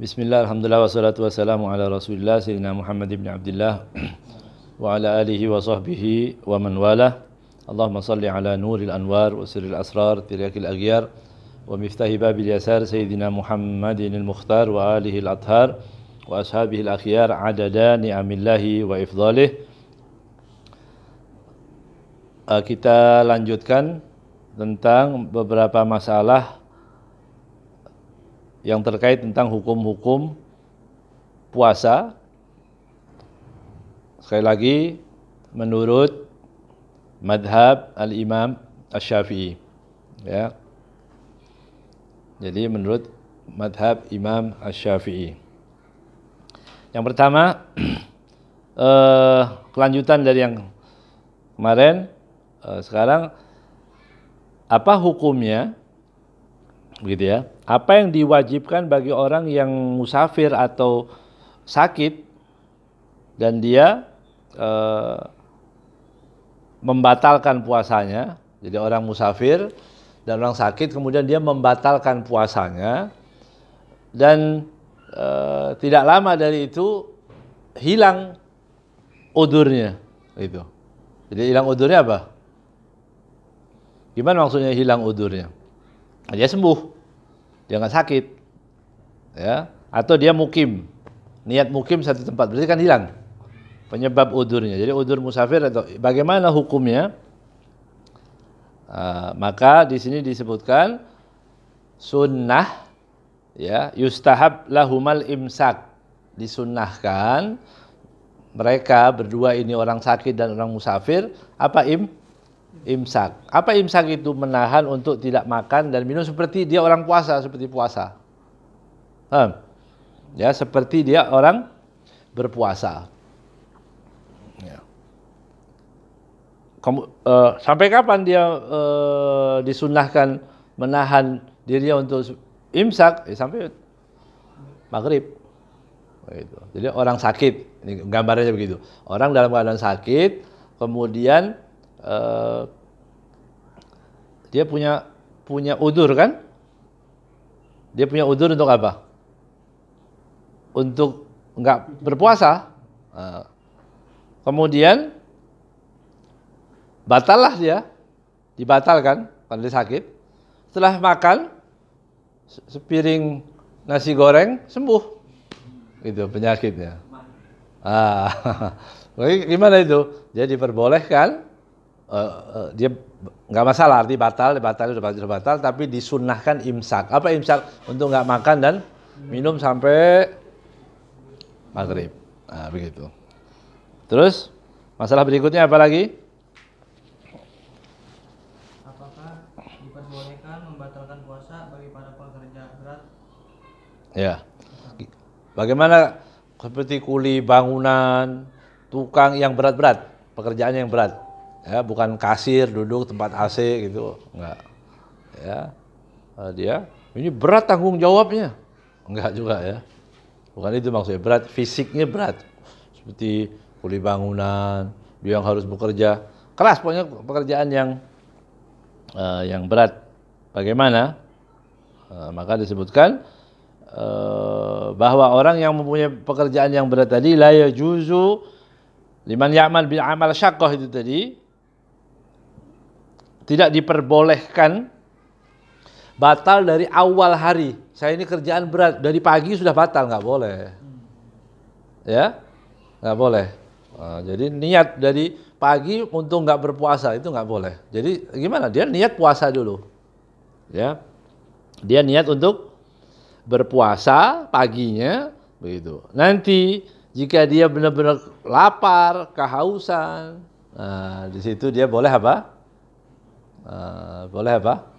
Bismillah, alhamdulillah, wassalatu wassalamu ala rasulillah Sayyidina Muhammad ibn Abdullah wa ala alihi wa sahbihi wa man wala. Allahumma salli ala nuril anwar wa sirril asrar tiryakil aghyar wa miftahi babil yasar Sayyidina Muhammadin al-Mukhtar wa alihi al-athhar wa ashabihi al-akhyar adada ni'amillahi wa ifdalih. Kita lanjutkan tentang beberapa masalah yang terkait tentang hukum-hukum puasa. Sekali lagi, menurut madhab al-Imam Asy-Syafi'i, ya. Jadi menurut madhab Imam Asy-Syafi'i. Yang pertama, kelanjutan dari yang kemarin. Sekarang apa hukumnya? Begitu ya. Apa yang diwajibkan bagi orang yang musafir atau sakit dan dia membatalkan puasanya. Jadi orang musafir dan orang sakit kemudian dia membatalkan puasanya dan tidak lama dari itu hilang udurnya. Gitu. Jadi hilang udurnya apa? Gimana maksudnya hilang udurnya? Dia sembuh, dia nggak sakit, ya. Atau dia mukim, niat mukim satu tempat, berarti kan hilang penyebab udurnya. Jadi udur musafir atau bagaimana hukumnya? Maka di sini disebutkan sunnah, ya, yustahab lahumal imsak, disunnahkan mereka berdua ini orang sakit dan orang musafir apa imsak. Apa imsak itu? Menahan untuk tidak makan dan minum seperti dia orang puasa, seperti puasa. Ya, seperti dia orang berpuasa. Ya. Sampai kapan dia disunnahkan menahan dirinya untuk imsak? Sampai maghrib. Begitu. Jadi orang sakit, ini gambarnya begitu. Orang dalam keadaan sakit, kemudian dia punya udzur kan? Dia punya udzur untuk apa? Untuk enggak berpuasa. Kemudian batallah dia, dibatalkan karena dia sakit. Setelah makan sepiring nasi goreng sembuh, gitu penyakitnya. Gimana itu? Dia diperbolehkan. Dia nggak masalah, arti batal sudah batal, tapi disunnahkan imsak. Apa imsak? Untuk nggak makan dan minum sampai maghrib. Nah, begitu. Terus masalah berikutnya apa lagi? Apakah diperbolehkan membatalkan puasa bagi para pekerja berat? Ya. Bagaimana seperti kuli bangunan, tukang yang berat-berat, pekerjaannya yang berat. Ya, bukan kasir duduk tempat AC gitu, enggak. Ya, dia ini berat tanggung jawabnya, enggak juga ya. Bukan itu maksudnya, berat fisiknya berat, seperti kuli bangunan, dia yang harus bekerja keras, pokoknya pekerjaan yang berat. Bagaimana? Maka disebutkan bahwa orang yang mempunyai pekerjaan yang berat tadi la yajuzu liman ya'mal bil amal syaqqah itu tadi, tidak diperbolehkan batal dari awal hari. Saya ini kerjaan berat, dari pagi sudah batal, nggak boleh. Ya, nggak boleh. Jadi niat dari pagi untuk nggak berpuasa itu nggak boleh. Jadi gimana? Dia niat puasa dulu. Ya, dia niat untuk berpuasa paginya, begitu. Nanti jika dia benar-benar lapar, kehausan, nah di situ dia boleh apa? Boleh apa?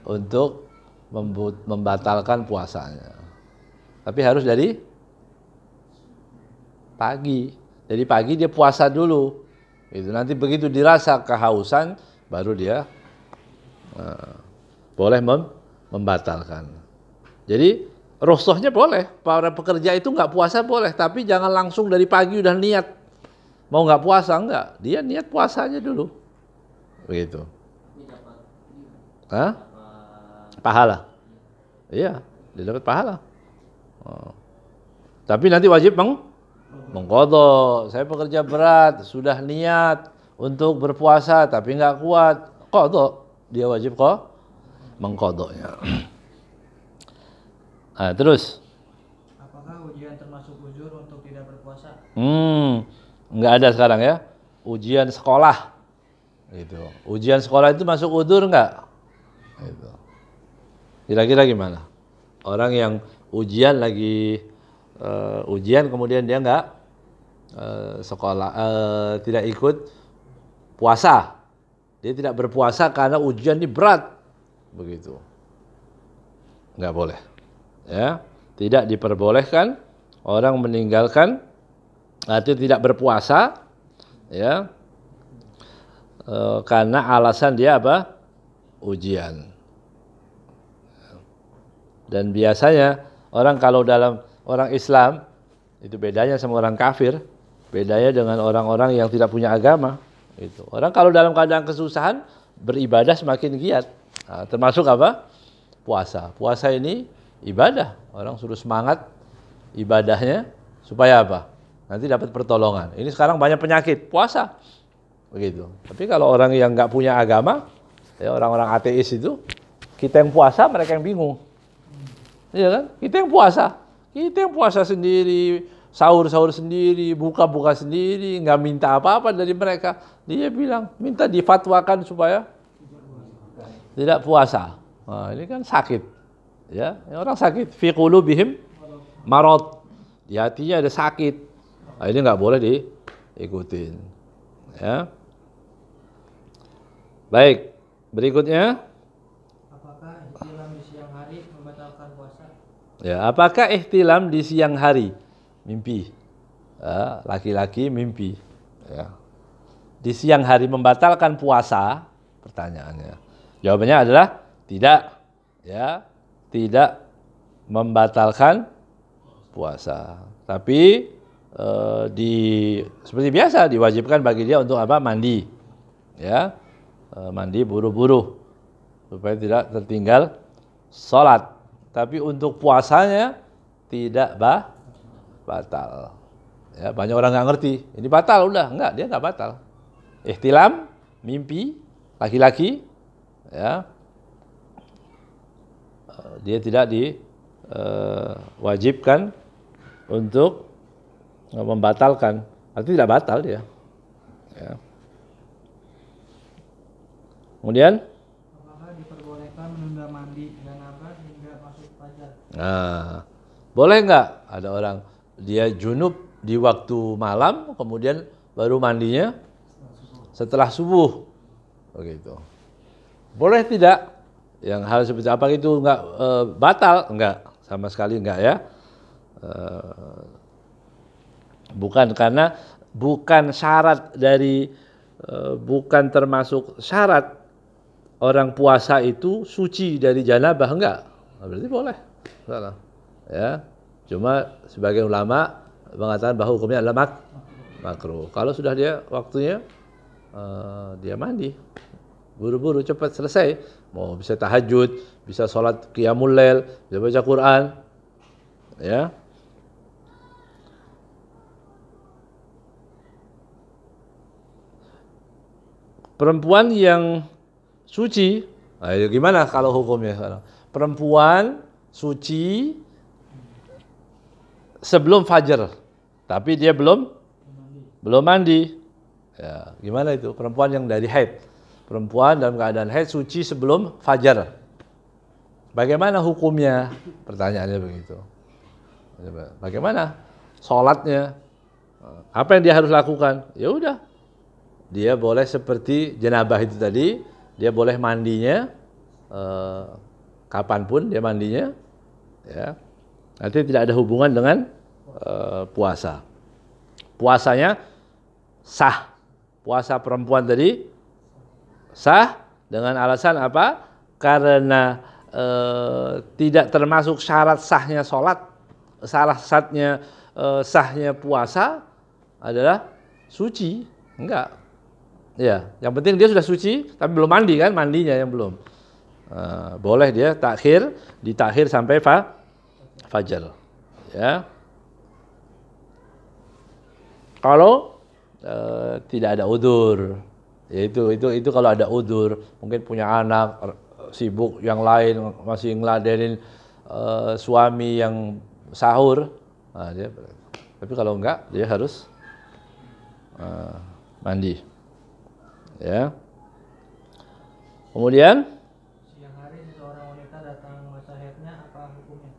Untuk membatalkan puasanya. Tapi harus dari pagi. Jadi pagi dia puasa dulu. Itu nanti begitu dirasa kehausan baru dia boleh membatalkan. Jadi rukhsahnya boleh. Para pekerja itu nggak puasa boleh, tapi jangan langsung dari pagi udah niat mau nggak puasa, enggak. Dia niat puasanya dulu. Begitu. Hah? Pahala. Iya, dia dapat pahala. Tapi nanti wajib mengqadha. Saya pekerja berat, sudah niat untuk berpuasa tapi nggak kuat, qadha. Dia wajib mengqadhanya. Nah, terus. Apakah ujian termasuk uzur untuk tidak berpuasa? Nggak ada sekarang ya. Ujian sekolah. Gitu. Ujian sekolah itu masuk uzur nggak? Gitu. Kira-kira gimana? Orang yang ujian lagi ujian kemudian dia nggak sekolah, tidak ikut puasa, dia tidak berpuasa karena ujian ini berat, begitu, nggak boleh, ya, tidak diperbolehkan orang meninggalkan atau tidak berpuasa, ya, karena alasan dia apa? Ujian. Dan biasanya orang kalau dalam orang Islam, itu bedanya sama orang kafir, bedanya dengan orang-orang yang tidak punya agama. Gitu. Orang kalau dalam keadaan kesusahan, beribadah semakin giat. Nah, termasuk apa? Puasa. Puasa ini ibadah. Orang suruh semangat ibadahnya, supaya apa? Nanti dapat pertolongan. Ini sekarang banyak penyakit, puasa. Begitu. Tapi kalau orang yang nggak punya agama, ya orang-orang ateis itu, kita yang puasa, mereka yang bingung. Iya kan? Kita yang puasa sendiri, sahur-sahur sendiri, buka-buka sendiri, nggak minta apa-apa dari mereka. Dia bilang, minta difatwakan supaya tidak puasa. Nah, ini kan sakit. Ya, orang sakit. Fi qulubihim marad. Di hatinya ada sakit. Nah, ini nggak boleh diikutin. Ya. Baik, berikutnya. Apakah ihtilam di siang hari membatalkan puasa? Ya, apakah ihtilam di siang hari? Mimpi. Ya, laki-laki mimpi. Ya. Di siang hari membatalkan puasa? Pertanyaannya. Jawabannya adalah tidak. Ya, tidak membatalkan puasa. Tapi seperti biasa diwajibkan bagi dia untuk apa? Mandi. Ya. Mandi buru-buru supaya tidak tertinggal sholat. Tapi untuk puasanya tidak batal. Ya, banyak orang nggak ngerti. Ini batal, udah enggak, dia nggak batal. Ihtilam, mimpi, laki-laki, ya, dia tidak diwajibkan untuk membatalkan. Artinya tidak batal dia. Ya. Kemudian? Apakah diperbolehkan menunda mandi janabah hingga masuk fajar? Nah, boleh nggak ada orang dia junub di waktu malam, kemudian baru mandinya setelah subuh, begitu. Boleh tidak? Yang hal seperti apa itu nggak batal? Enggak, sama sekali enggak ya. Bukan karena bukan syarat dari bukan termasuk syarat orang puasa itu suci dari janabah, enggak. Berarti boleh. Salah. Ya. Cuma sebagian ulama mengatakan bahwa hukumnya adalah makruh. Kalau sudah dia waktunya dia mandi. Buru-buru cepat selesai. Mau bisa tahajud, bisa sholat qiyamul lail, bisa baca Quran. Ya. Perempuan yang suci, gimana kalau hukumnya sekarang? Perempuan suci sebelum fajar, tapi dia belum mandi. Ya, gimana itu? Perempuan yang dari haid, perempuan dalam keadaan haid suci sebelum fajar. Bagaimana hukumnya? Pertanyaannya begitu. Bagaimana sholatnya? Apa yang dia harus lakukan? Ya udah, dia boleh seperti janabah itu tadi, dia boleh mandinya kapanpun dia mandinya, ya. Nanti tidak ada hubungan dengan puasa. Puasanya sah. Puasa perempuan tadi sah dengan alasan apa? Karena tidak termasuk syarat sahnya sholat. Salah satunya sahnya puasa adalah suci. Enggak. Ya, yang penting dia sudah suci, tapi belum mandi kan, mandinya yang belum. Boleh dia ditakhir sampai fajar. Ya. Kalau tidak ada udzur, ya itu kalau ada udzur, mungkin punya anak sibuk, yang lain masih ngeladenin suami yang sahur, nah, tapi kalau enggak dia harus mandi. Ya. Kemudian Siang hari seseorang wanita datang masa haidnya, apa hukumnya?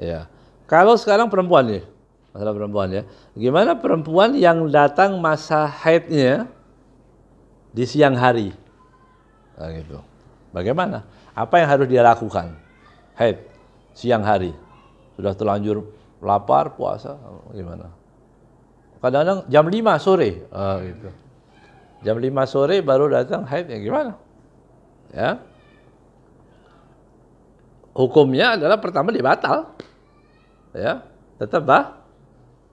ya. Kalau sekarang perempuan nih, masalah perempuan ya. Gimana perempuan yang datang masa haidnya di siang hari? Nah, gitu. Bagaimana? Apa yang harus dia lakukan? Haid siang hari. Sudah terlanjur lapar, puasa, gimana? Kadang-kadang jam 5 sore, gitu. Jam 5 sore baru datang haid, ya gimana? Ya. Hukumnya adalah pertama dia batal. Ya, tetap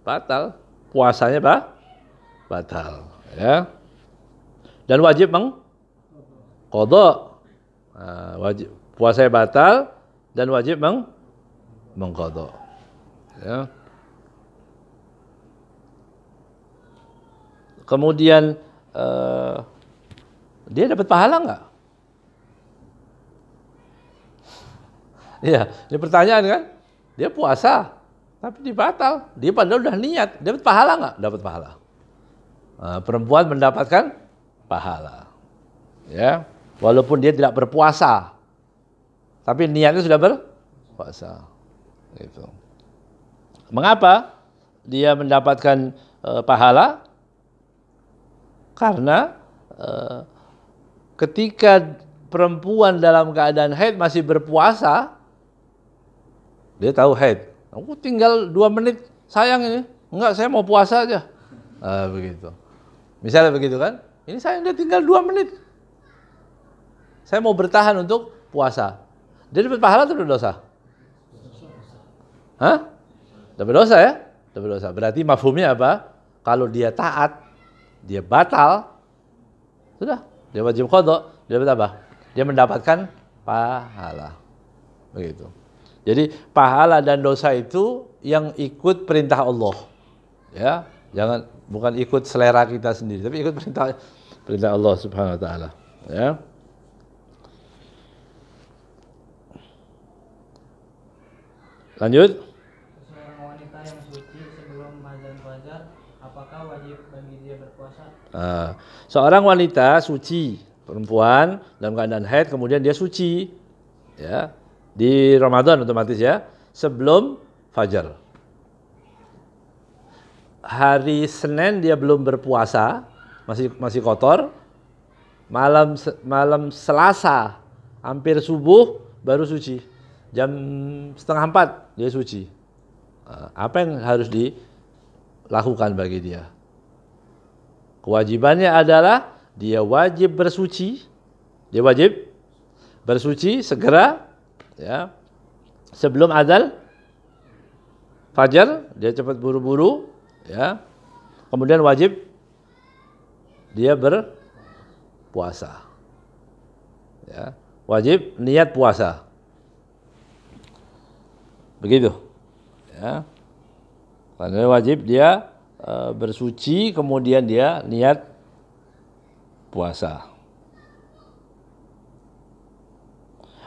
batal. Puasanya batal, ya. Dan wajib mengqadha. Wajib puasanya batal dan wajib mengqadha. Ya. Kemudian dia dapat pahala enggak? Iya, ini pertanyaan kan? Dia puasa, tapi dibatal. Dia padahal udah niat. Dapat pahala nggak? Dapat pahala. Perempuan mendapatkan pahala. Ya, walaupun dia tidak berpuasa, tapi niatnya sudah berpuasa. Gitu. Mengapa dia mendapatkan pahala? Karena ketika perempuan dalam keadaan haid masih berpuasa, dia tahu haid. Aku tinggal 2 menit, sayang ini. Enggak, saya mau puasa aja. Begitu. Misalnya begitu kan? Ini saya udah tinggal 2 menit. Saya mau bertahan untuk puasa. Dia dapat pahala atau dosa? Hah? Dapat dosa ya? Dapat dosa. Berarti mafhumnya apa? Kalau dia taat, dia batal, sudah. Dia wajib qadha. Dia dapat apa? Dia mendapatkan pahala. Begitu. Jadi pahala dan dosa itu yang ikut perintah Allah, ya, bukan ikut selera kita sendiri, tapi ikut perintah Allah Subhanahu Wa Taala, ya. Lanjut. Seorang wanita yang suci sebelum azan fajar, apakah wajib bagi dia berpuasa? Seorang wanita suci, perempuan dalam keadaan haid, kemudian dia suci, ya. Di Ramadan otomatis ya, sebelum fajar. Hari Senin dia belum berpuasa, masih kotor. Malam Selasa hampir subuh baru suci. Jam 3:30 dia suci. Apa yang harus dilakukan bagi dia? Kewajibannya adalah dia wajib bersuci. Dia wajib bersuci segera, ya, sebelum azan fajar, dia cepat buru-buru, ya. Kemudian wajib dia berpuasa, ya, wajib niat puasa, begitu, ya. Karena wajib dia bersuci, kemudian dia niat puasa.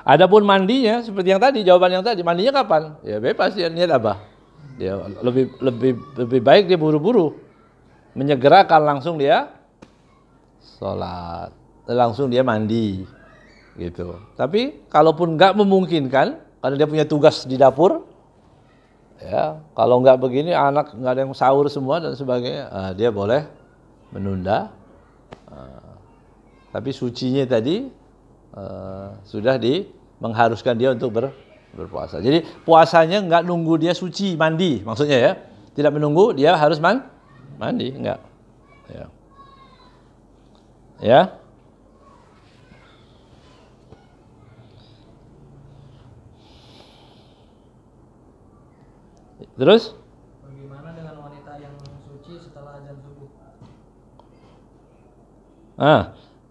Adapun mandinya seperti yang tadi, jawaban yang tadi, mandinya kapan? Ya bebas, dia niat apa? Dia lebih baik dia buru-buru menyegerakan, langsung dia sholat, langsung dia mandi, gitu. Tapi kalaupun nggak memungkinkan, karena dia punya tugas di dapur, ya, kalau nggak begini anak nggak ada yang sahur semua dan sebagainya, dia boleh menunda. Tapi sucinya tadi sudah mengharuskan dia untuk berpuasa. Jadi puasanya nggak nunggu dia suci mandi, maksudnya ya, tidak menunggu dia harus mandi, enggak. Ya. Ya. Terus? Bagaimana dengan wanita yang suci setelah azan subuh?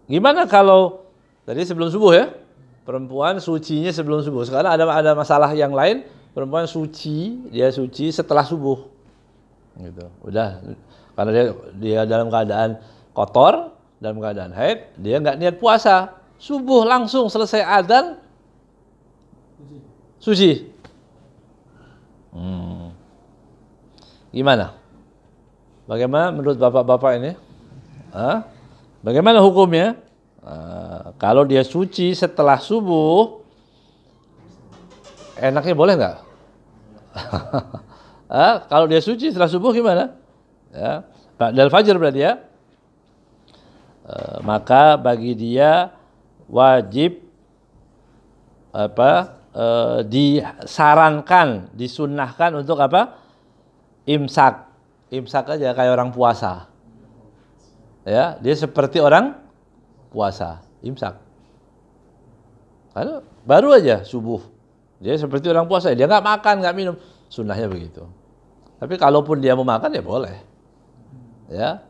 Gimana kalau tadi sebelum subuh ya? Perempuan sucinya sebelum subuh. Sekarang ada masalah yang lain, perempuan suci, dia suci setelah subuh. Gitu. Udah, karena dia dalam keadaan kotor, dalam keadaan haid, dia nggak niat puasa. Subuh langsung selesai adzan, suci. Gimana? Bagaimana menurut bapak-bapak ini? Bagaimana hukumnya? Kalau dia suci setelah subuh, enaknya boleh nggak? Kalau dia suci setelah subuh gimana? Ya, ba'dal fajr berarti ya. Maka bagi dia wajib disarankan, disunnahkan untuk apa? Imsak. Imsak aja kayak orang puasa. Ya, dia seperti orang puasa, imsak. Karena baru aja subuh. Dia seperti orang puasa, dia nggak makan, nggak minum. Sunnahnya begitu. Tapi kalaupun dia mau makan ya boleh. Ya.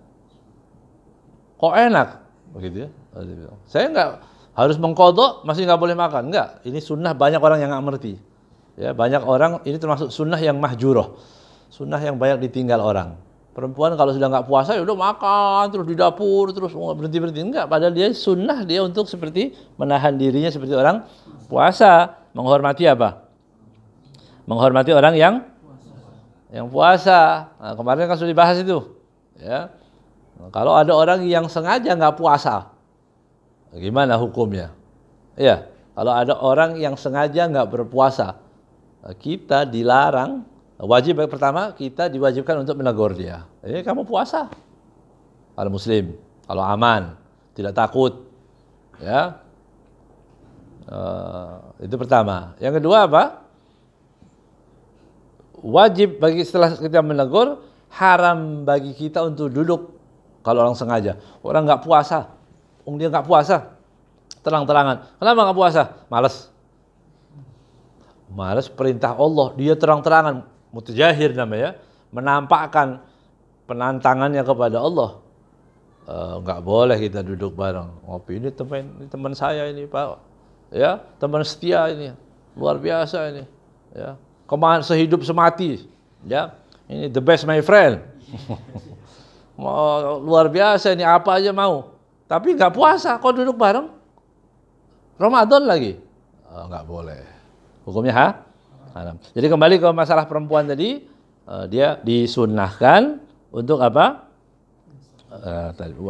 Kok enak begitu ya? Saya nggak harus mengkodok, masih nggak boleh makan. Enggak, ini sunnah banyak orang yang nggak mengerti. Ya, banyak orang, ini termasuk sunnah yang mahjuroh. Sunnah yang banyak ditinggal orang. Perempuan kalau sudah nggak puasa ya udah makan terus di dapur terus berhenti enggak. Padahal dia sunnah dia untuk seperti menahan dirinya seperti orang puasa, menghormati apa? Menghormati orang yang puasa. Nah, kemarin kan sudah dibahas itu. Ya. Nah, kalau ada orang yang sengaja nggak puasa, gimana hukumnya? Ya, kalau ada orang yang sengaja nggak berpuasa, kita dilarang. Wajib pertama kita diwajibkan untuk menegur dia. Ini kamu puasa. Kalau muslim, kalau aman, tidak takut, ya. Itu pertama. Yang kedua apa? Wajib bagi setelah kita menegur, haram bagi kita untuk duduk kalau orang sengaja. Orang nggak puasa, dia nggak puasa, terang-terangan. Kenapa nggak puasa? Malas perintah Allah, dia terang-terangan. Mutajahir namanya, menampakkan penantangannya kepada Allah. Nggak boleh kita duduk bareng. Ngopi ini teman saya ini Pak, ya teman setia ini, luar biasa ini, ya kemana sehidup semati, ya ini the best my friend. Luar biasa ini apa aja mau. Tapi nggak puasa, kok duduk bareng? Ramadan lagi, nggak boleh. Hukumnya haram. Jadi kembali ke masalah perempuan tadi, dia disunnahkan untuk apa?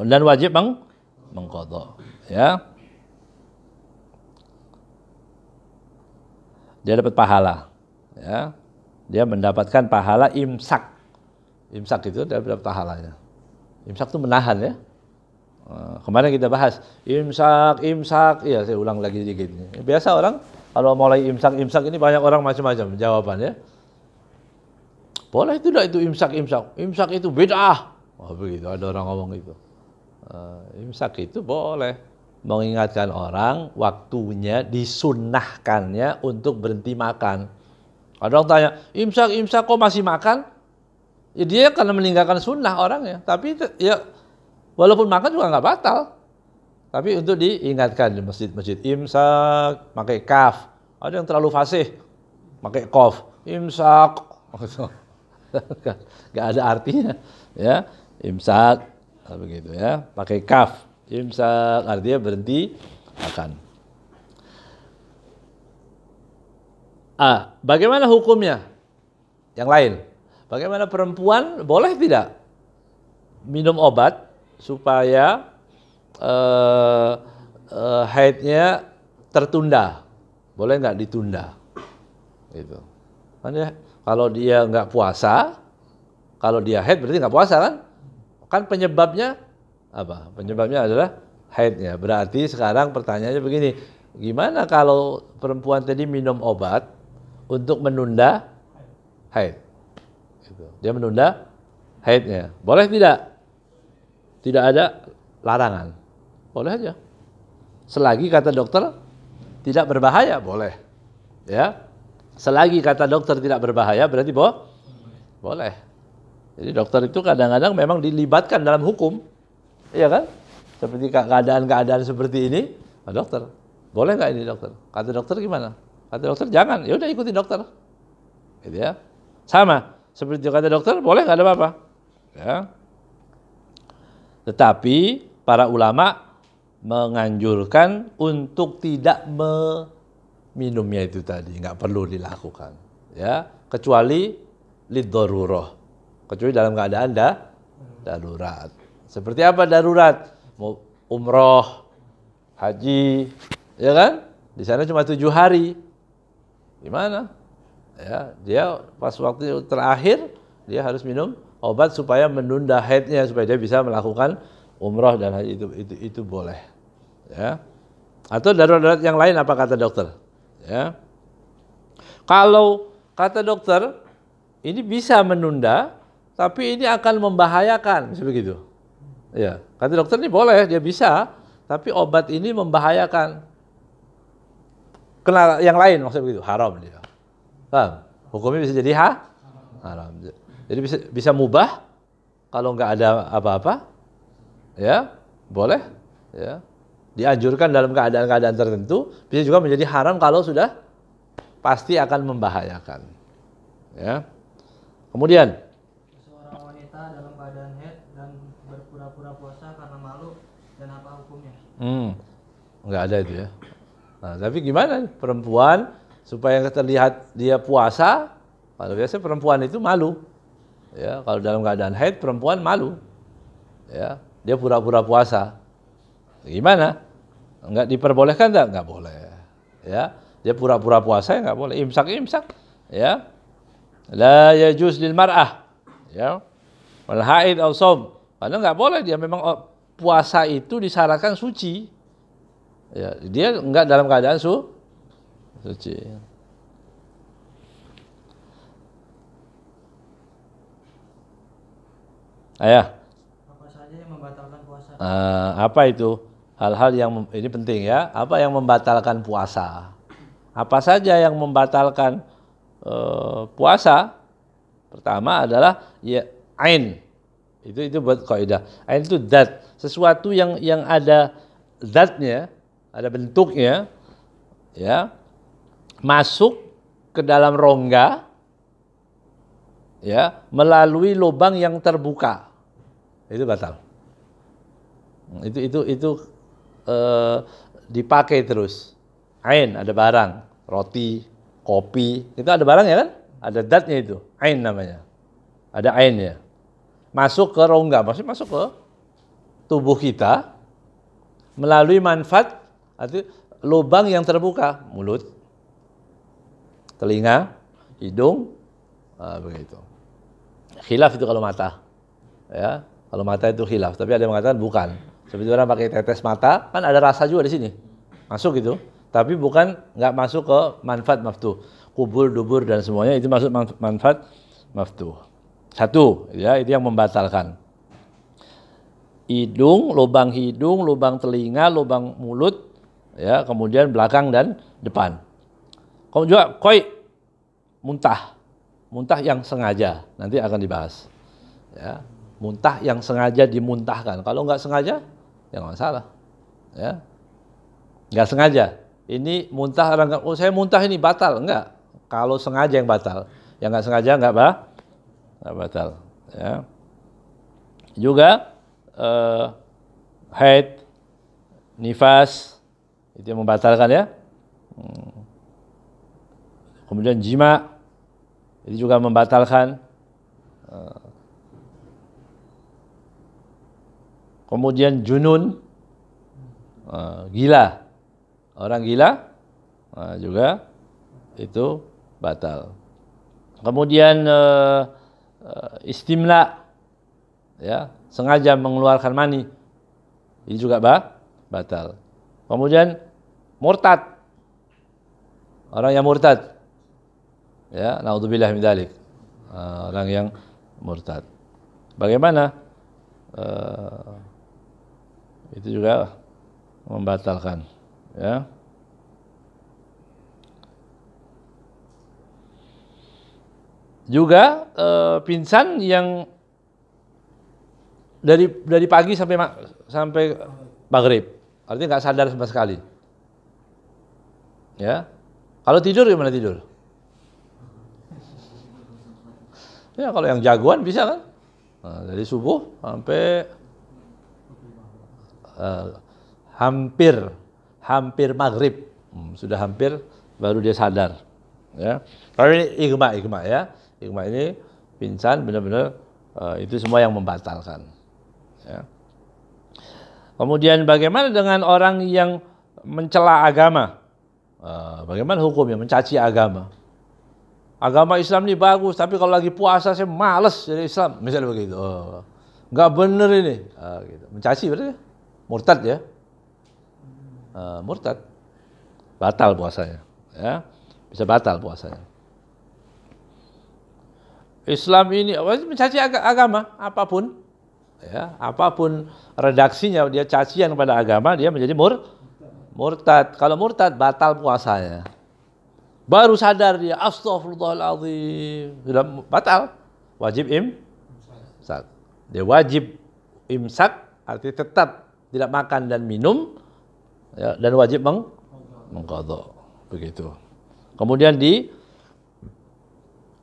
Dan wajib mengqadha, ya. Dia dapat pahala, ya. Dia mendapatkan pahala imsak. Imsak itu dia dapat pahalanya. Imsak itu menahan, ya. Kemarin kita bahas imsak, iya saya ulang lagi sedikit. Biasa orang kalau mulai imsak ini banyak orang macam-macam jawabannya. Boleh tidak itu imsak? Imsak itu bid'ah. Wah begitu, ada orang ngomong itu. Imsak itu boleh mengingatkan orang waktunya disunnahkannya untuk berhenti makan. Ada orang tanya, imsak kok masih makan? Ya dia karena meninggalkan sunnah orangnya. Tapi ya walaupun makan juga nggak batal. Tapi untuk diingatkan di masjid-masjid, imsak pakai kaf. Ada yang terlalu fasih pakai qaf. Imsak. Enggak ada artinya, ya. Imsak begitu ya, pakai kaf. Imsak artinya berhenti makan. Bagaimana hukumnya? Yang lain. Bagaimana perempuan boleh tidak minum obat supaya haidnya tertunda, boleh nggak ditunda? Gitu. Kan ya, kalau dia nggak puasa, kalau dia haid berarti nggak puasa kan? Kan penyebabnya apa? Penyebabnya adalah haidnya. Berarti sekarang pertanyaannya begini, gimana kalau perempuan tadi minum obat untuk menunda haid? Gitu. Dia menunda haidnya, boleh tidak? Tidak ada larangan. Boleh aja. Selagi kata dokter tidak berbahaya, boleh. Ya. Selagi kata dokter tidak berbahaya, berarti boleh. Jadi dokter itu kadang-kadang memang dilibatkan dalam hukum. Iya kan? Seperti keadaan-keadaan seperti ini, dokter. Boleh nggak ini dokter? Kata dokter gimana? Kata dokter jangan, ya udah ikuti dokter. gitu ya. Sama seperti kata dokter, boleh nggak ada apa-apa. Ya. Tetapi para ulama menganjurkan untuk tidak meminumnya itu tadi, nggak perlu dilakukan. Ya, kecuali lidzaruroh, kecuali dalam keadaan darurat. Seperti apa darurat? Mau umroh, haji, ya kan? Di sana cuma 7 hari. Gimana? Ya, dia pas waktu terakhir dia harus minum obat supaya menunda haidnya, supaya dia bisa melakukan umroh dan haji itu boleh. Ya. Atau darurat yang lain apa kata dokter? Ya. Kalau kata dokter ini bisa menunda, tapi ini akan membahayakan, seperti itu. Ya, kata dokter ini boleh, dia bisa, tapi obat ini membahayakan. Kena yang lain maksudnya begitu, haram dia. Paham? Hukumnya bisa jadi haram. Jadi bisa mubah kalau nggak ada apa-apa, ya boleh, ya dianjurkan dalam keadaan-keadaan tertentu. Bisa juga menjadi haram kalau sudah pasti akan membahayakan. Ya. Kemudian seorang wanita dalam keadaan haid dan berpura-pura puasa karena malu, dan apa hukumnya? nggak ada itu ya. Nah, tapi gimana perempuan supaya terlihat dia puasa? Kalau biasa perempuan itu malu. Ya, kalau dalam keadaan haid perempuan malu. Ya, dia pura-pura puasa. Gimana? Enggak diperbolehkan enggak? Enggak boleh. Ya, dia pura-pura puasa enggak boleh. Imsak. Ya. La yajuz lil mar'ah. Ya. Wal haid aw shaum. Karena enggak boleh, dia memang puasa itu disyaratkan suci. Ya, dia enggak dalam keadaan suci. Ayah. Apa saja yang membatalkan puasa? Apa itu? Hal-hal yang ini penting ya. Apa yang membatalkan puasa? Apa saja yang membatalkan puasa? Pertama adalah ya ain. Itu buat kaidah. Ain itu zat, sesuatu yang ada zatnya, ada bentuknya, ya, masuk ke dalam rongga, ya, melalui lubang yang terbuka, itu batal. Itu dipakai terus. Ain, ada barang, roti, kopi, itu ada barang ya kan? Ada zatnya itu, ain namanya. Ada ainnya. Masuk ke rongga, maksudnya masuk ke tubuh kita melalui manfaat arti lubang yang terbuka, mulut, telinga, hidung, begitu. Khilaf itu kalau mata, ya. Kalau mata itu khilaf, tapi ada yang mengatakan bukan. Seperti orang pakai tetes mata, kan ada rasa juga di sini, masuk gitu. Tapi bukan, nggak masuk ke manfaat maftuh, kubur, dubur dan semuanya itu masuk manfaat maftuh. Satu, ya, itu yang membatalkan. Hidung, lubang telinga, lubang mulut, ya, kemudian belakang dan depan. Kemudian juga koi, muntah yang sengaja, nanti akan dibahas. Ya, muntah yang sengaja dimuntahkan. Kalau nggak sengaja, ya nggak masalah. Ya, nggak sengaja. Ini muntah orang, oh saya muntah ini batal, enggak. Kalau sengaja yang batal, yang nggak sengaja nggak batal. Ya. Juga haid, nifas, itu yang membatalkan ya. Kemudian jima, itu juga membatalkan. Kemudian junun, gila, orang gila juga itu batal. Kemudian istimla, ya, sengaja mengeluarkan mani, ini juga batal. Kemudian murtad, orang yang murtad, ya, naudzubillah min dzalik, orang yang murtad. Bagaimana? Itu juga membatalkan, ya. Juga pingsan yang dari pagi sampai maghrib, artinya nggak sadar sama sekali. Ya, kalau tidur gimana tidur? Ya kalau yang jagoan bisa kan? Nah, dari subuh sampai hampir maghrib, sudah hampir baru dia sadar. Ya, kalau ini igma ya, igma ini pingsan benar-benar itu semua yang membatalkan. Ya. Kemudian bagaimana dengan orang yang mencela agama? Bagaimana hukumnya mencaci agama? Agama Islam ini bagus, tapi kalau lagi puasa saya males jadi Islam, misalnya begitu. Nggak bener ini, gitu. Mencaci berarti murtad ya, murtad, batal puasanya, ya, bisa batal puasanya. Islam ini mencaci agama apapun, ya, apapun redaksinya dia cacian kepada agama, dia menjadi murtad. Kalau murtad batal puasanya. Baru sadar dia, astagfirullahaladzim, sudah batal, wajib imsak. Dia wajib imsak, artinya tetap tidak makan dan minum, ya, dan wajib mengqadha, begitu. Kemudian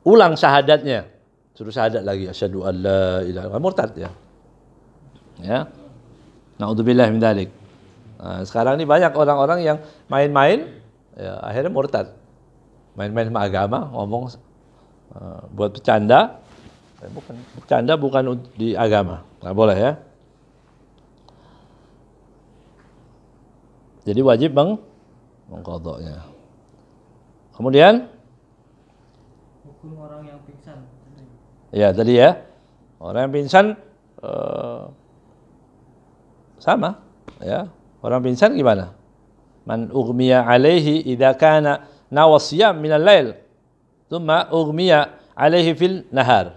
diulang syahadatnya, suruh syahadat lagi, asyhadu an la ilaha illallah, murtad ya. Ya, naudzubillah min dzalik. Nah, sekarang ini banyak orang-orang yang main-main, ya, akhirnya murtad. Main-main sama agama, ngomong buat bercanda, bukan di agama, nggak boleh ya. Jadi wajib mengqadhanya. Kemudian hukum orang yang pingsan. Ya tadi ya, orang yang pingsan sama, ya. Orang pingsan gimana? Man ughmiya alaihi idza kana nawasiyam minal lail thumma ughmiya alaihi fil nahar.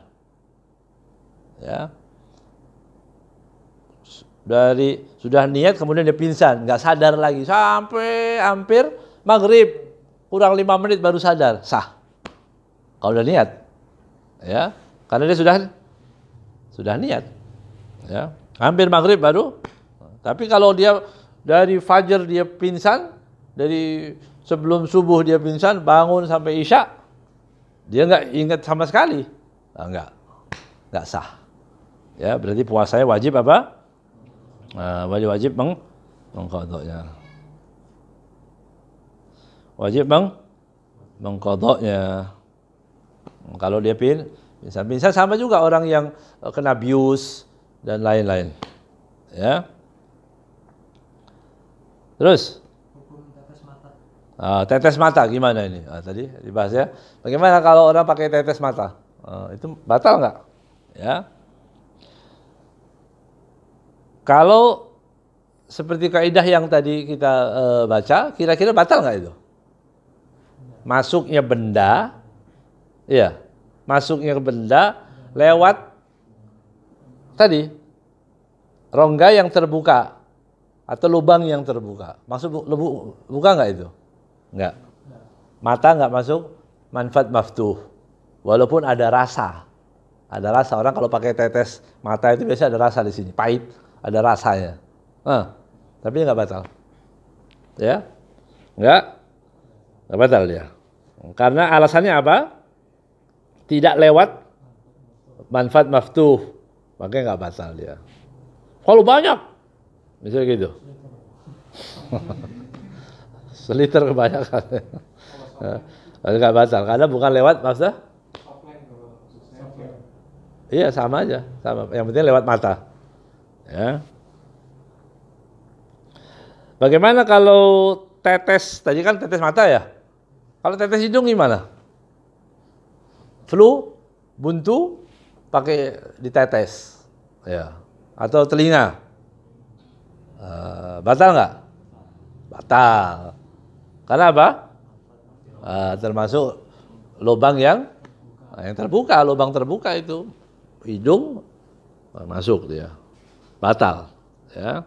Ya. Sudah niat kemudian dia pingsan, nggak sadar lagi sampai hampir maghrib, kurang 5 menit baru sadar, sah. Kalau udah niat. Ya, karena dia sudah niat. Ya, hampir maghrib baru. Tapi kalau dia dari fajar dia pingsan, dari sebelum subuh dia pingsan, bangun sampai isya, dia nggak ingat sama sekali, nah, nggak sah. Ya, berarti puasanya wajib apa? Wajib mengqadhanya. Wajib mengqadhanya. Kalau dia pingsan sama juga orang yang kena bius dan lain-lain. Ya. Terus tetes mata gimana ini? Tadi dibahas ya. Bagaimana kalau orang pakai tetes mata? Itu batal nggak? Ya. Kalau seperti kaidah yang tadi kita baca, kira-kira batal nggak itu? Masuknya benda, ya, masuknya ke benda lewat tadi rongga yang terbuka atau lubang yang terbuka. Buka nggak itu? Nggak. Mata nggak masuk manfaat maftuh. Walaupun ada rasa. Ada rasa. Orang kalau pakai tetes mata itu biasanya ada rasa di sini. Pahit. Ada rasanya. Tapi nggak batal. Ya. Nggak batal dia. Karena alasannya apa? Tidak lewat manfaat maftuh. Makanya nggak batal dia. Kalau banyak. Misalnya gitu. Seliter kebanyakan. Nggak batal. Karena bukan lewat maksudnya. Iya sama aja. Sama. Yang penting lewat mata. Ya. Bagaimana kalau tetes? Tadi kan tetes mata ya. Kalau tetes hidung gimana? Flu, buntu, pakai ditetes. Ya. Atau telinga. Batal nggak? Batal. Karena apa? Termasuk lubang yang terbuka, lubang terbuka itu hidung masuk dia, batal. Ya.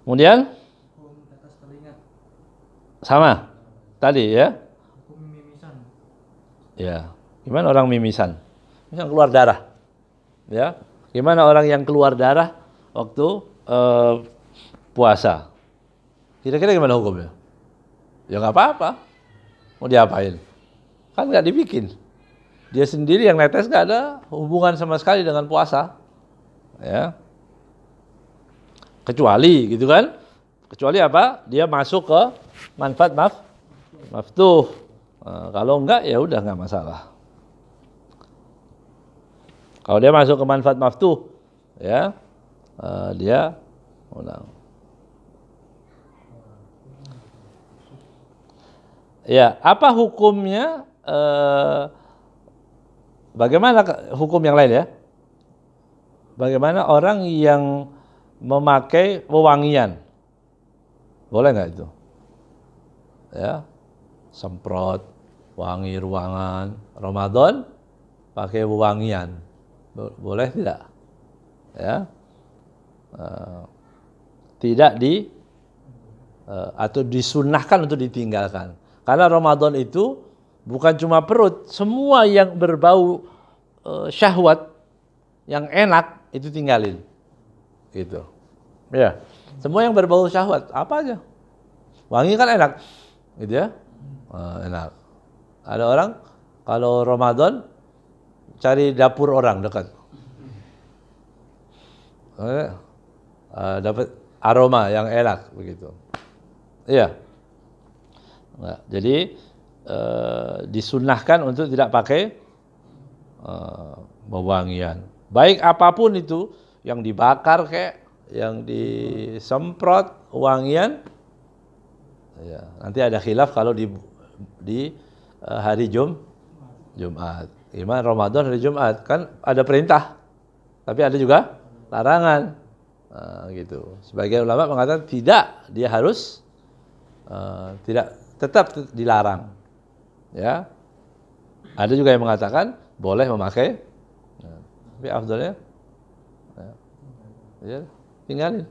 Kemudian sama tadi ya. Ya. Gimana orang mimisan? Misal keluar darah. Ya. Gimana orang yang keluar darah waktu puasa? Kira-kira gimana hukumnya? Ya nggak apa-apa. Mau diapain? Kan nggak dibikin. Dia sendiri yang netes, nggak ada hubungan sama sekali dengan puasa. Ya. Kecuali gitu kan? Kecuali apa? Dia masuk ke manfaat maftuh. Nah, kalau enggak ya udah nggak masalah. Kalau dia masuk ke manfaat maftuh, ya dia ulang. Ya, apa hukumnya? Bagaimana hukum yang lain ya? Bagaimana orang yang memakai wewangian? Boleh nggak itu? Ya, semprot, wangi ruangan, Ramadan pakai wewangian, boleh tidak? Ya, tidak atau disunahkan untuk ditinggalkan. Karena Ramadan itu bukan cuma perut, semua yang berbau syahwat, yang enak itu tinggalin, gitu. Ya, semua yang berbau syahwat apa aja, wangi kan enak, gitu ya, enak. Ada orang kalau Ramadan cari dapur orang dekat, dapat aroma yang enak begitu. Iya. Nah, jadi disunahkan untuk tidak pakai wewangian. Baik apapun itu, yang dibakar kayak, yang disemprot wangian. Ya, nanti ada khilaf kalau di hari Jumat. Gimana Ramadan hari Jumat? Kan ada perintah, tapi ada juga larangan. Nah, gitu. Sebagian ulama mengatakan tidak, dia harus tidak, tetap dilarang. Ya. Ada juga yang mengatakan boleh memakai. Nah, tapi afdalnya ya, tinggalin.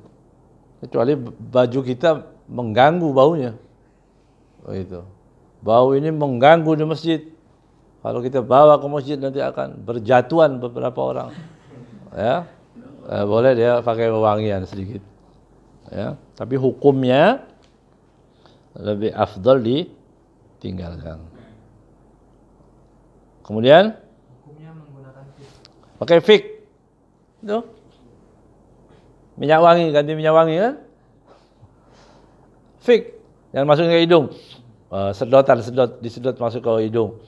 Kecuali baju kita mengganggu baunya. Oh, itu. Bau ini mengganggu di masjid. Kalau kita bawa ke masjid nanti akan berjatuhan beberapa orang. Ya. Boleh dia pakai wewangian sedikit. Ya, tapi hukumnya lebih afdal ditinggalkan. Kemudian Hukumnya menggunakan fik. pakai fik. Itu. Minyak wangi, ganti minyak wangi kan? Fik yang masuk ke hidung. Disedot masuk ke hidung.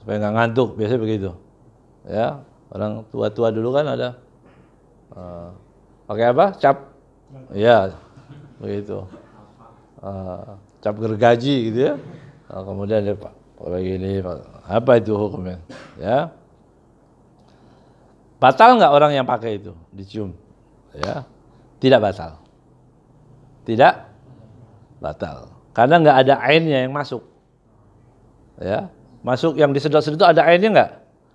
Supaya nggak ngantuk, biasanya begitu. Ya, orang tua-tua dulu kan ada pakai apa? Cap. Ya, begitu. Cap gergaji gitu ya. Kemudian dia pakai gini, apa itu hukumnya? Ya. Batal nggak orang yang pakai itu dicium? Ya, tidak batal. Tidak batal. Karena nggak ada ainnya yang masuk. Ya, masuk yang disedot-sedot ada ainnya nggak?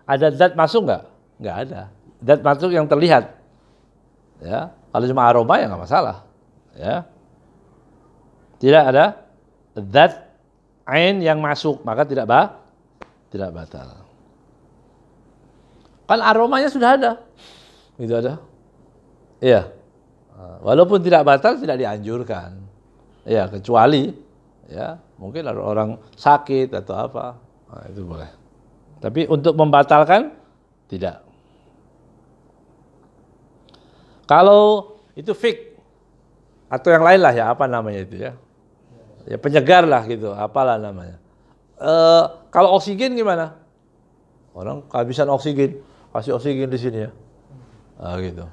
Ada zat masuk nggak? Nggak ada. Zat masuk yang terlihat. Ya, kalau cuma aroma ya nggak masalah. Ya, tidak ada zat ain yang masuk, maka tidak batal. Kan aromanya sudah ada, itu ada. Iya, walaupun tidak batal, tidak dianjurkan. Ya, kecuali ya mungkin ada orang sakit atau apa, nah, itu boleh. Tapi untuk membatalkan tidak. Kalau itu fik atau yang lain lah ya, apa namanya itu ya? Ya penyegar lah gitu, apalah namanya. Kalau oksigen gimana? Orang kehabisan oksigen, kasih oksigen di sini ya. Gitu.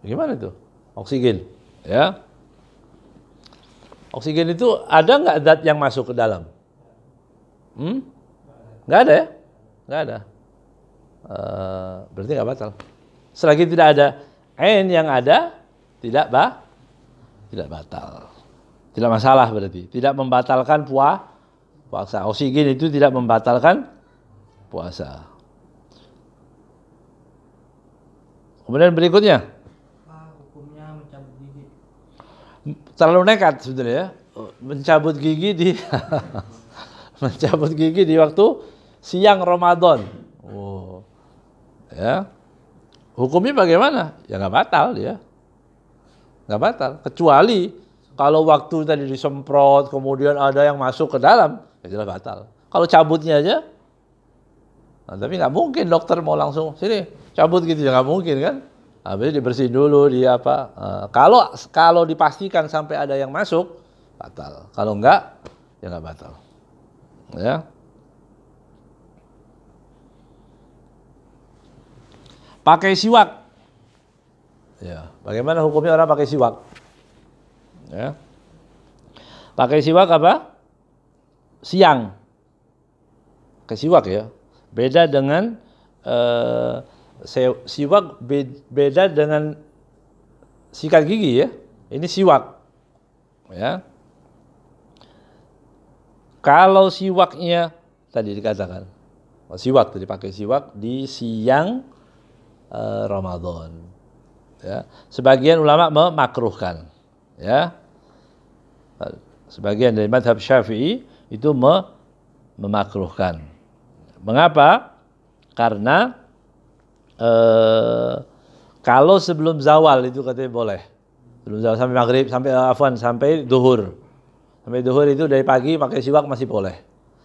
Gimana itu? Oksigen, ya. Oksigen itu ada nggak zat yang masuk ke dalam? Nggak ada ya? Nggak ada. Berarti nggak batal. Selagi tidak ada ain yang ada, tidak batal. Tidak masalah berarti. Tidak membatalkan puasa. Oksigen itu tidak membatalkan puasa. Kemudian berikutnya. Hukumnya mencabut gigi. Terlalu nekat sebetulnya ya. Mencabut gigi mencabut gigi di waktu siang Ramadan. Oh. Ya. Hukumnya bagaimana? Ya nggak batal dia. Nggak batal. Kecuali Kalau waktu tadi disemprot, kemudian ada yang masuk ke dalam, ya jelas batal. Kalau cabutnya aja, nah, tapi nggak mungkin dokter mau langsung sini cabut gitu ya, nggak mungkin kan? Habis dibersihin dulu dia apa? Kalau dipastikan sampai ada yang masuk, batal. Kalau enggak, ya nggak batal. Ya. Pakai siwak. Ya, bagaimana hukumnya orang pakai siwak? Ya. Pakai siwak apa? Siang. Pakai siwak ya. Beda dengan siwak beda dengan sikat gigi ya. Ini siwak. Ya. Kalau siwaknya tadi dikatakan, siwak tadi pakai siwak di siang Ramadan. Ya. Sebagian ulama memakruhkan. Ya. Sebagian dari mazhab Syafi'i itu memakruhkan. Mengapa? Karena kalau sebelum zawal itu katanya boleh. Sebelum zawal sampai maghrib, sampai duhur. Sampai duhur itu dari pagi pakai siwak masih boleh.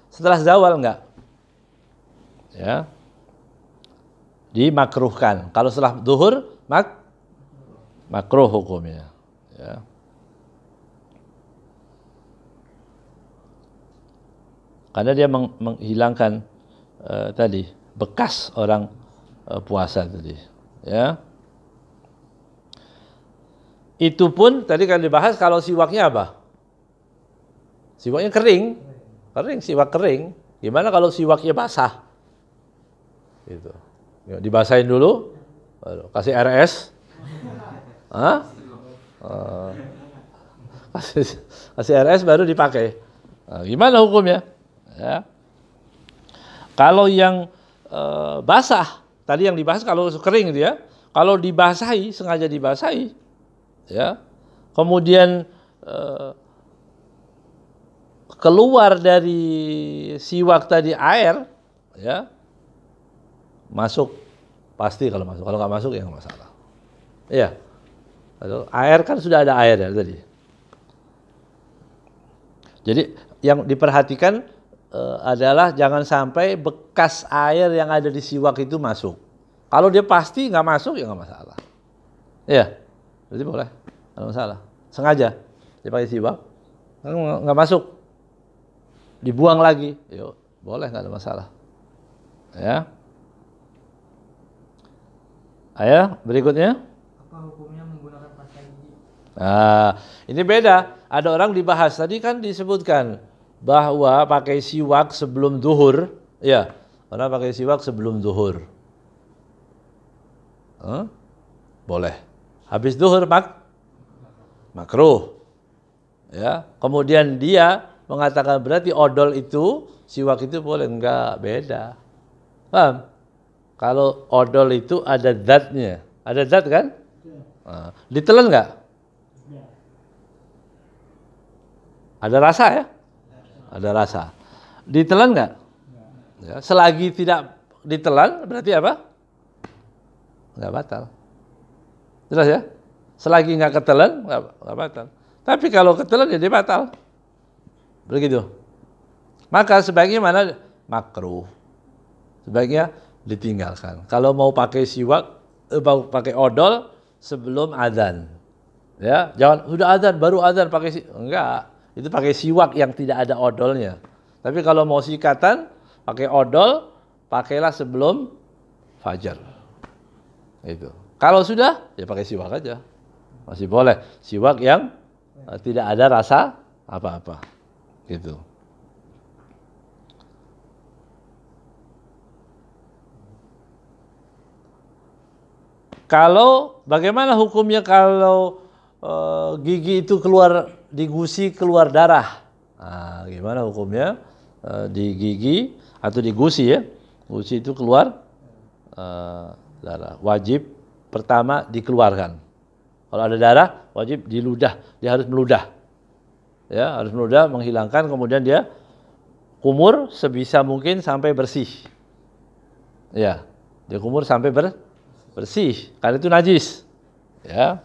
Setelah zawal enggak. Ya. Dimakruhkan. Kalau setelah duhur makruh hukumnya. Ya. Karena dia menghilangkan tadi bekas orang puasa tadi, ya. Itu pun tadi kan dibahas kalau siwaknya apa? Siwaknya kering, siwak kering. Gimana kalau siwaknya basah? Gitu. Ya, dibasahin dulu, kasih RS, kasih RS baru dipakai. Nah, gimana hukumnya? Ya. Kalau yang basah, tadi yang dibahas kalau kering itu ya, kalau dibasahi, sengaja dibasahi, ya, kemudian keluar dari siwak tadi air, ya, masuk pasti kalau masuk. Kalau nggak masuk ya nggak masalah. Iya, air kan sudah ada air ya tadi. Jadi yang diperhatikan adalah jangan sampai bekas air yang ada di siwak itu masuk. Kalau dia pasti nggak masuk ya nggak masalah. Iya, berarti boleh, nggak masalah. Sengaja dia pakai siwak, nggak masuk, dibuang lagi, yuk boleh, nggak ada masalah. Ya. Ayo berikutnya. Apa hukumnya menggunakan pasta gigi? Nah, ini beda. Ada orang dibahas tadi kan disebutkan bahwa pakai siwak sebelum zuhur, ya, orang pakai siwak sebelum zuhur, boleh. Habis zuhur makruh, ya. Kemudian dia mengatakan berarti odol itu siwak itu boleh, enggak, beda. Paham? Kalau odol itu ada zatnya, ada zat kan? Nah, ditelan enggak? Ada rasa ya? Ada rasa. Ditelan nggak? Ya, selagi tidak ditelan berarti apa? Nggak batal. Jelas ya? Selagi nggak ketelan nggak batal. Tapi kalau ketelan jadi batal. Begitu. Maka sebaiknya mana? Makruh. Sebaiknya ditinggalkan. Kalau mau pakai siwak, mau pakai odol sebelum adzan. Ya, jangan sudah adzan baru adzan pakai enggak. Itu pakai siwak yang tidak ada odolnya. Tapi kalau mau sikatan, pakai odol, pakailah sebelum fajar. Itu. Kalau sudah, ya pakai siwak aja. Masih boleh. Siwak yang tidak ada rasa apa-apa. Gitu. Kalau, bagaimana hukumnya kalau gigi itu keluar di gusi keluar darah? Nah, gimana hukumnya di gigi atau di gusi ya? Gusi itu keluar darah. Wajib pertama dikeluarkan. Kalau ada darah, wajib diludah. Dia harus meludah. Ya, harus meludah, menghilangkan, kemudian dia kumur sebisa mungkin sampai bersih. Ya, dia kumur sampai bersih. Karena itu najis. Ya.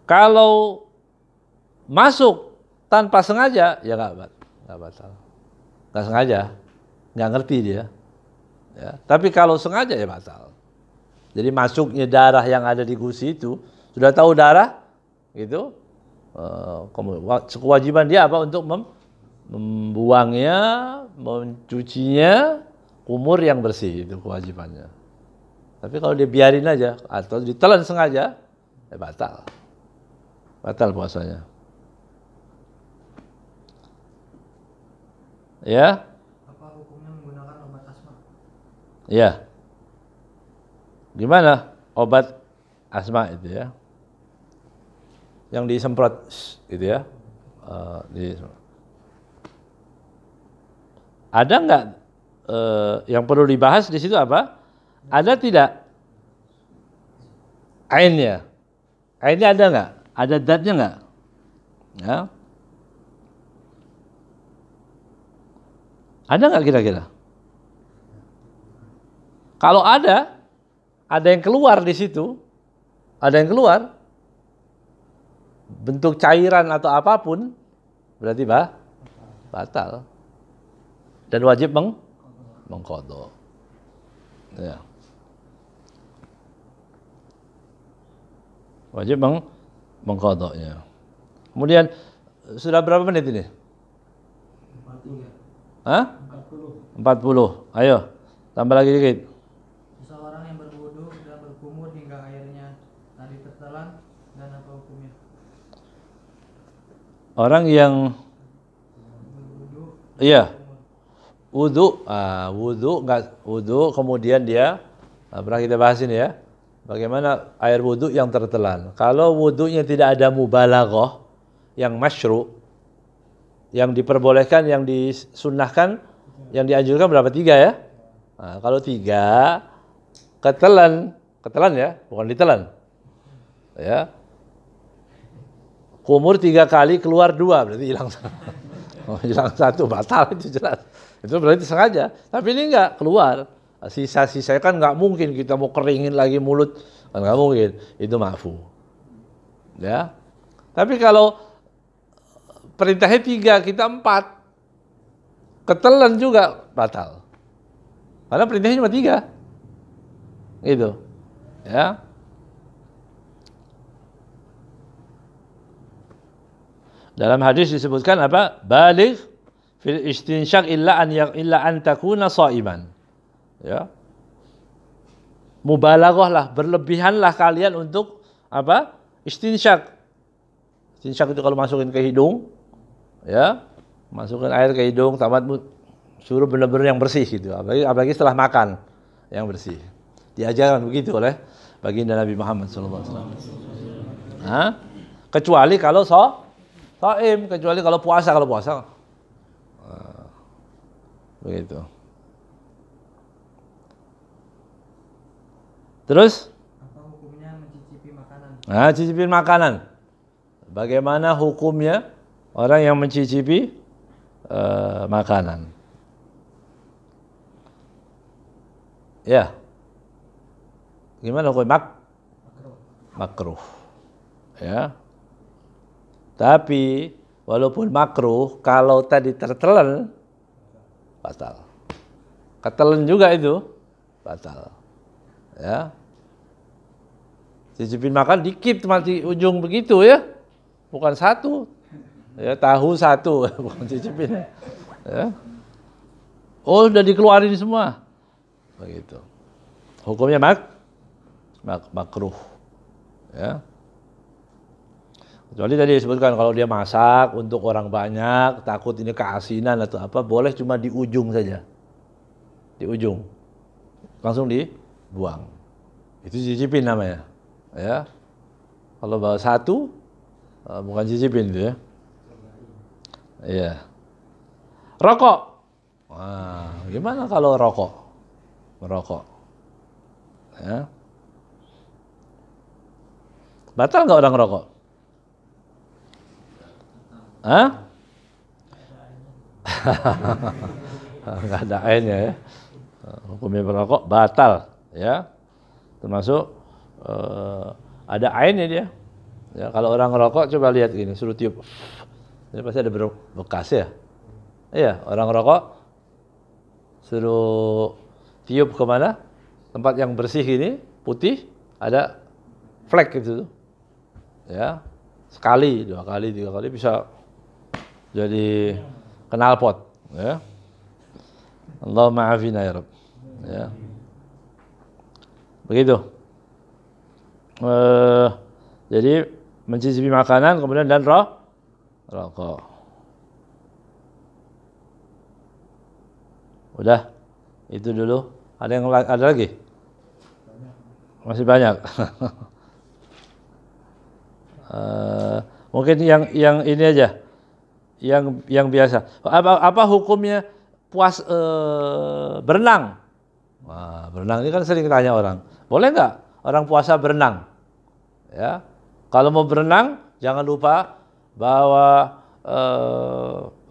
Kalau masuk tanpa sengaja, ya nggak batal. Nggak sengaja, nggak ngerti dia. Ya. Tapi kalau sengaja ya batal. Jadi masuknya darah yang ada di gusi itu, sudah tahu darah, gitu. Kewajiban dia apa untuk membuangnya, mencucinya, kumur yang bersih itu kewajibannya. Tapi kalau dia biarin aja atau ditelan sengaja, ya batal. Batal puasanya. Ya? Apa hukumnya menggunakan obat asma? Ya. Gimana obat asma itu ya? Yang disemprot gitu ya. Ada nggak yang perlu dibahas di situ apa? Ada tidak? Ainnya. Ainnya ada nggak? Ada datnya nggak? Ya. Ada nggak kira-kira? Kalau ada yang keluar di situ, ada yang keluar, bentuk cairan atau apapun, berarti batal. Dan wajib mengqadha. Ya. Wajib mengqadhanya. Kemudian sudah berapa menit ini? 40. Hah? 40. Ayo, tambah lagi dikit. Seseorang yang berwudu dan berkumur hingga airnya tadi tertelan, dan apa hukumnya? Orang yang Berwudu. iya, wudu kemudian dia pernah kita bahas ini ya. Bagaimana air wudu yang tertelan? Kalau wudunya tidak ada mubalaghah yang masyru', yang diperbolehkan, yang disunnahkan, yang dianjurkan berapa? 3 ya? Nah, kalau 3 ketelan ya, bukan ditelan. Ya. Kumur 3 kali, keluar 2, berarti hilang. Hilang 1, batal itu jelas. Itu berarti sengaja. Tapi ini enggak keluar. Sisa-sisa kan nggak mungkin kita mau keringin lagi mulut, kan nggak mungkin. Itu maafu. Ya. Tapi kalau perintahnya 3, kita 4, ketelan juga batal. Karena perintahnya cuma 3. Gitu. Ya. Dalam hadis disebutkan apa? Baligh fil istinsyaq illa an takuna shaiman. Ya. Mubalaghah lah, berlebihanlah kalian untuk apa? Istinsyaq. Istinsyaq itu kalau masukin ke hidung, ya, masukin air ke hidung, tamat suruh benar-benar yang bersih gitu. Apalagi setelah makan yang bersih. Diajarkan begitu oleh baginda Nabi Muhammad SAW. Kecuali kalau shaim, kecuali kalau puasa. Begitu. Terus? Apa hukumnya mencicipi makanan? Cicipin makanan. Bagaimana hukumnya orang yang mencicipi makanan? Ya. Gimana hukum makruh? Ya. Tapi walaupun makruh, kalau tadi tertelan, batal. Ketelan juga itu, batal. Ya. Cicipin makan dikit mati ujung begitu ya. Bukan 1. Ya, tahu 1 bukan cicipin. Ya. Oh, sudah dikeluarin semua. Begitu. Hukumnya makruh. Ya. Kecuali tadi disebutkan kalau dia masak untuk orang banyak, takut ini keasinan atau apa, boleh cuma di ujung saja. Di ujung. Langsung dibuang. Itu cicipin namanya. Ya. Kalau bawa 1 bukan cicipin itu ya. Iya. Rokok. Wah, gimana kalau rokok? Merokok. Ya. Batal nggak orang rokok? Hah? Nggak ada ainnya ya. Hukumnya merokok batal ya. Termasuk ada ainnya dia. Ya, kalau orang ngerokok coba lihat gini, suruh tiup. Ini pasti ada bekas ya. Iya, orang ngerokok suruh tiup kemana? Tempat yang bersih ini, putih, ada flek gitu. Ya, sekali, 2 kali, 3 kali bisa jadi knalpot. Ya, Allahumma afina ya Rabb. Ya, begitu. Jadi mencicipi makanan kemudian dan rokok. Udah, itu dulu. Ada lagi? Masih banyak. Mungkin yang ini aja, yang biasa. Apa hukumnya berenang? Wah, berenang ini kan sering tanya orang. Boleh nggak orang puasa berenang? Ya, kalau mau berenang jangan lupa bawa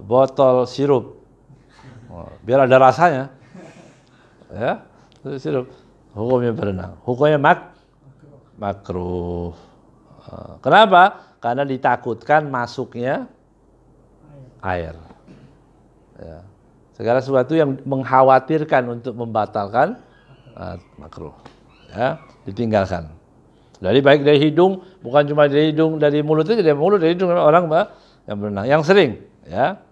botol sirup, biar ada rasanya. Ya, sirup. Hukumnya berenang. Hukumnya makruh. Kenapa? Karena ditakutkan masuknya air. Ya. Segala sesuatu yang mengkhawatirkan untuk membatalkan makruh. Ya, ditinggalkan. Jadi baik dari hidung, bukan cuma dari hidung, dari mulut itu, dari mulut, dari hidung orang yang berenang, yang sering. Ya.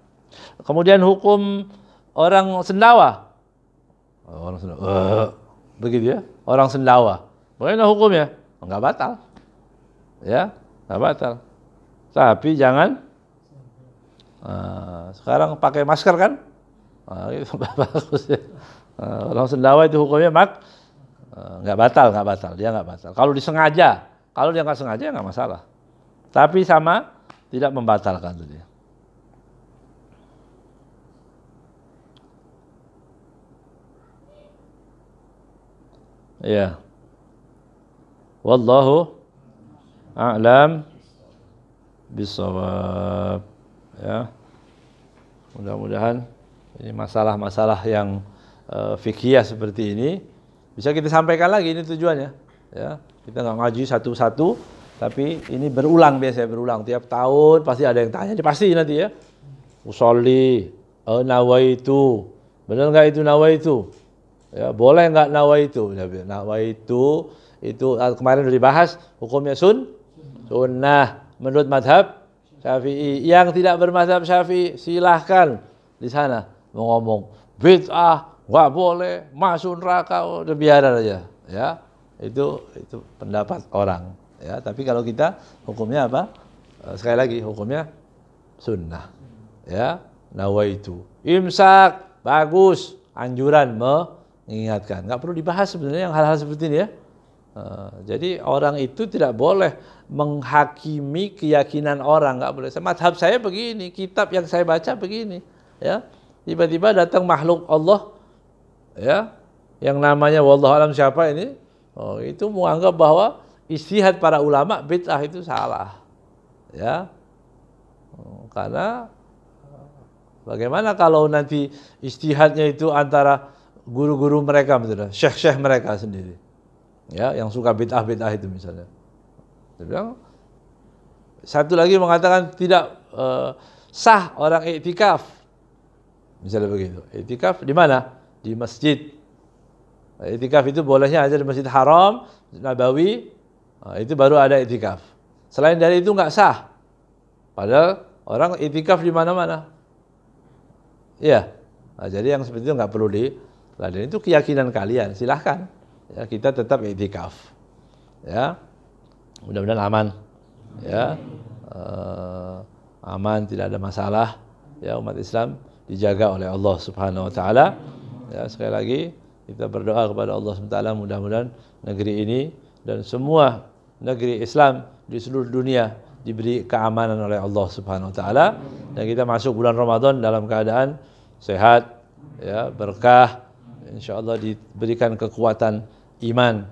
Kemudian hukum orang sendawa. Orang sendawa. Begitu ya, orang sendawa. Bagaimana hukumnya? Enggak batal. Ya, enggak batal. Tapi jangan sekarang pakai masker kan? Itu bagus ya. Orang sendawa itu hukumnya enggak batal, dia enggak batal. Kalau disengaja, kalau dia enggak sengaja enggak masalah. Tapi sama tidak membatalkan itu dia. Ya. Wallahu a'lam bissawab. Ya. Mudah-mudahan ini masalah-masalah yang fikih seperti ini bisa kita sampaikan lagi, ini tujuannya. Ya. Kita nggak ngaji satu-satu, tapi ini berulang, biasanya berulang tiap tahun pasti ada yang tanya, pasti nanti ya. Usolli, nawaitu. Benar nggak itu nawaitu? Ya, boleh nggak nawaitu? Nawaitu itu kemarin sudah dibahas, hukumnya sunnah menurut mazhab Syafi'i. Yang tidak bermazhab Syafi'i silahkan di sana mau ngomong bid'ah, nggak boleh, masuk neraka, udah biarin aja. Ya, itu pendapat orang. Ya, tapi kalau kita hukumnya apa? Sekali lagi hukumnya sunnah. Ya, nawaitu. Imsak bagus, anjuran mengingatkan. Nggak perlu dibahas sebenarnya yang hal-hal seperti ini ya. Jadi orang itu tidak boleh menghakimi keyakinan orang, nggak boleh. Mazhab saya begini, kitab yang saya baca begini, ya. Tiba-tiba datang makhluk Allah, ya, yang namanya wallahu alam siapa ini, itu menganggap bahwa ijtihad para ulama bid'ah itu salah, ya. Karena bagaimana kalau nanti ijtihadnya itu antara guru-guru mereka, misalnya syekh-syekh mereka sendiri, ya, yang suka bid'ah itu misalnya. Dia bilang, satu lagi mengatakan tidak sah orang iktikaf, misalnya begitu. Iktikaf di mana? Di masjid. Iktikaf itu bolehnya aja di Masjid Haram, Nabawi, itu baru ada iktikaf. Selain dari itu nggak sah. Padahal orang iktikaf di mana-mana. Iya. Nah, jadi yang seperti itu nggak perlu diladeni, itu keyakinan kalian, silahkan. Ya, kita tetap iktikaf. Ya. Mudah-mudahan aman. Ya. Aman, tidak ada masalah. Ya, umat Islam dijaga oleh Allah Subhanahu wa taala. Ya, sekali lagi kita berdoa kepada Allah Subhanahu wa taala, mudah-mudahan negeri ini dan semua negeri Islam di seluruh dunia diberi keamanan oleh Allah Subhanahu wa taala, dan kita masuk bulan Ramadan dalam keadaan sehat, ya, berkah, insyaallah diberikan kekuatan iman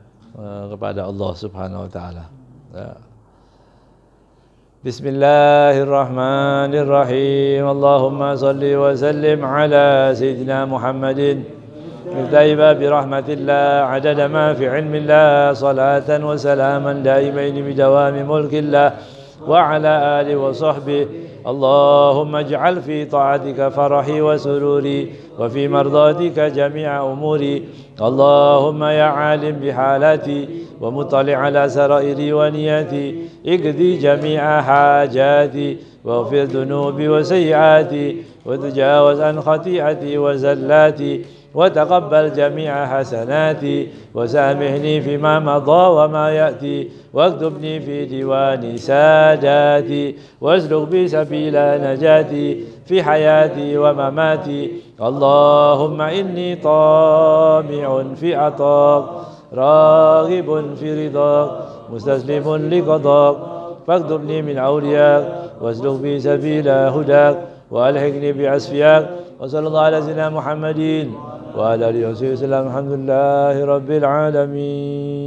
kepada Allah Subhanahu wa taala. Ya. Bismillahirrahmanirrahim. Allahumma salli wa sallim ala sayyidina Muhammadin مفتاح برحمة الله عدد ما في علم الله صلاة وسلاما دائمين بدوام ملك الله وعلى آله وصحبه. اللهم اجعل في طاعتك فرحي وسروري وفي مرضاتك جميع أموري. اللهم يا عالم بحالاتي ومطلع على سرائري ونياتي اقضي جميع حاجاتي واغفر ذنوبي وسيئاتي وتجاوز عن خطيئتي وزلاتي وتقبل جميع حسناتي وسامحني فيما مضى وما يأتي واكتبني في ديوان ساداتي واسلك بي سبيل نجاتي في حياتي ومماتي. اللهم إني طامع في عطاك راغب في رضاك مستسلم لقضاك فاكتبني من أولياك واسلك بي سبيل هداك وألحقني بأسفياك. وصلى الله على سيدنا محمد وعلى آله وصحبه وسلم. الحمد لله رب العالمين.